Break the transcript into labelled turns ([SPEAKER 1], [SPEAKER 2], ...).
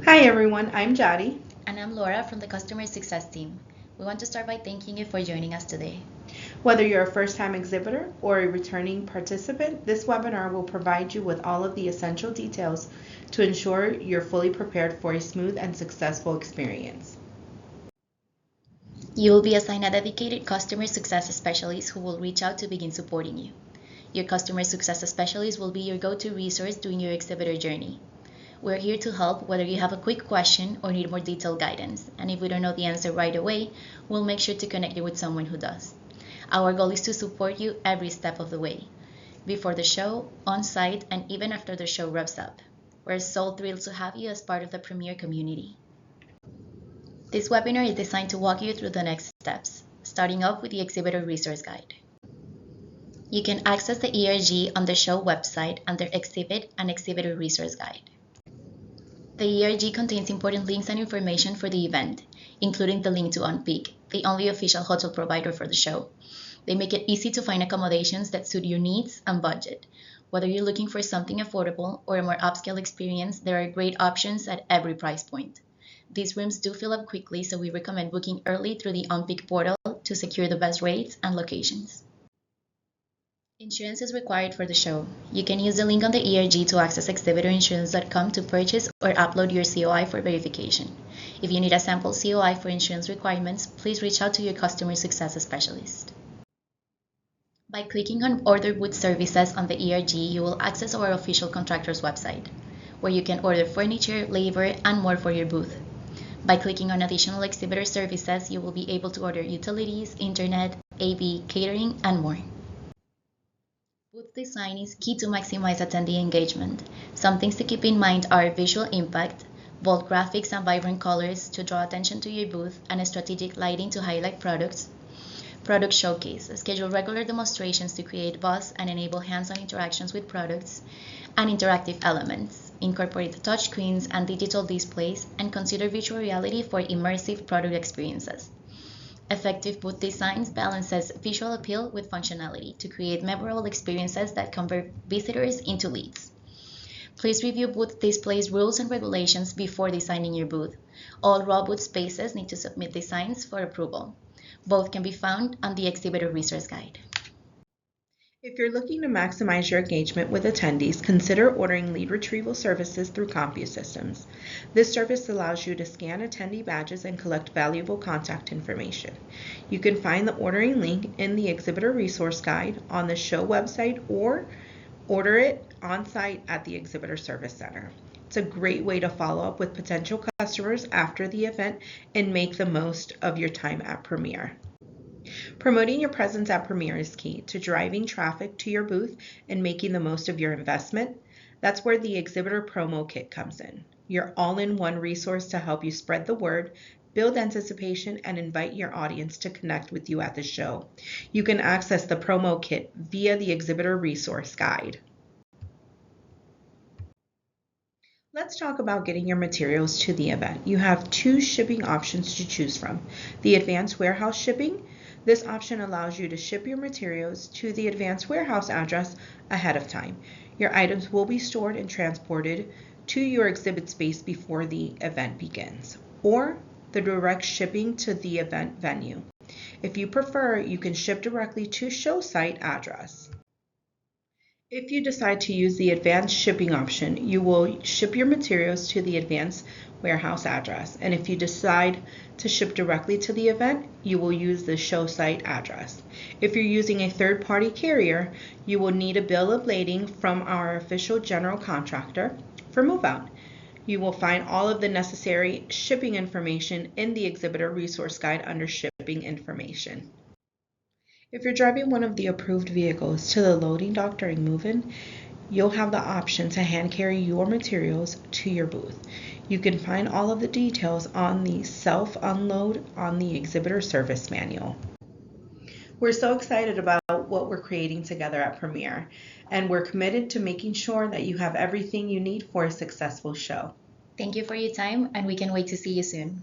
[SPEAKER 1] Hi everyone, I'm Jody.
[SPEAKER 2] And I'm Laura from the Customer Success team. We want to start by thanking you for joining us today.
[SPEAKER 1] Whether you're a first-time exhibitor or a returning participant, this webinar will provide you with all of the essential details to ensure you're fully prepared for a smooth and successful experience.
[SPEAKER 2] You will be assigned a dedicated customer success specialist who will reach out to begin supporting you. Your customer success specialist will be your go-to resource during your exhibitor journey. We're here to help whether you have a quick question or need more detailed guidance, and if we don't know the answer right away, we'll make sure to connect you with someone who does. Our goal is to support you every step of the way, before the show, on site, and even after the show wraps up. We're so thrilled to have you as part of the Premier community. This webinar is designed to walk you through the next steps, starting off with the Exhibitor Resource Guide. You can access the ERG on the show website under Exhibit and Exhibitor Resource Guide. The ERG contains important links and information for the event, including the link to OnPeak, the only official hotel provider for the show. They make it easy to find accommodations that suit your needs and budget. Whether you're looking for something affordable or a more upscale experience, there are great options at every price point. These rooms do fill up quickly, so we recommend booking early through the OnPeak portal to secure the best rates and locations. Insurance is required for the show. You can use the link on the ERG to access exhibitorinsurance.com to purchase or upload your COI for verification. If you need a sample COI for insurance requirements, please reach out to your customer success specialist. By clicking on Order Booth Services on the ERG, you will access our official contractor's website, where you can order furniture, labor, and more for your booth. By clicking on Additional Exhibitor Services, you will be able to order utilities, internet, AV, catering, and more. Booth design is key to maximize attendee engagement. Some things to keep in mind are visual impact, bold graphics and vibrant colors to draw attention to your booth, and strategic lighting to highlight products. Product showcase. Schedule regular demonstrations to create buzz and enable hands-on interactions with products, and interactive elements. Incorporate touchscreens and digital displays, and consider virtual reality for immersive product experiences. Effective booth designs balances visual appeal with functionality to create memorable experiences that convert visitors into leads. Please review booth displays rules and regulations before designing your booth. All raw booth spaces need to submit designs for approval. Both can be found on the Exhibitor Resource Guide.
[SPEAKER 1] If you're looking to maximize your engagement with attendees, consider ordering lead retrieval services through CompuSystems. This service allows you to scan attendee badges and collect valuable contact information. You can find the ordering link in the Exhibitor Resource Guide on the show website or order it on site at the Exhibitor Service Center. It's a great way to follow up with potential customers after the event and make the most of your time at Premier. Promoting your presence at Premier is key to driving traffic to your booth and making the most of your investment. That's where the Exhibitor Promo Kit comes in, your all-in-one resource to help you spread the word, build anticipation, and invite your audience to connect with you at the show. You can access the Promo Kit via the Exhibitor Resource Guide. Let's talk about getting your materials to the event. You have two shipping options to choose from. The Advanced Warehouse Shipping. This option allows you to ship your materials to the advanced warehouse address ahead of time. Your items will be stored and transported to your exhibit space before the event begins, or the direct shipping to the event venue. If you prefer, you can ship directly to show site address. If you decide to use the advanced shipping option, you will ship your materials to the advanced warehouse address. And if you decide to ship directly to the event, you will use the show site address. If you're using a third-party carrier, you will need a bill of lading from our official general contractor for move-out. You will find all of the necessary shipping information in the Exhibitor Resource Guide under Shipping Information. If you're driving one of the approved vehicles to the loading dock during move-in, you'll have the option to hand carry your materials to your booth. You can find all of the details on the self-unload on the Exhibitor Service Manual. We're so excited about what we're creating together at Premier, and we're committed to making sure that you have everything you need for a successful show.
[SPEAKER 2] Thank you for your time, and we can wait to see you soon.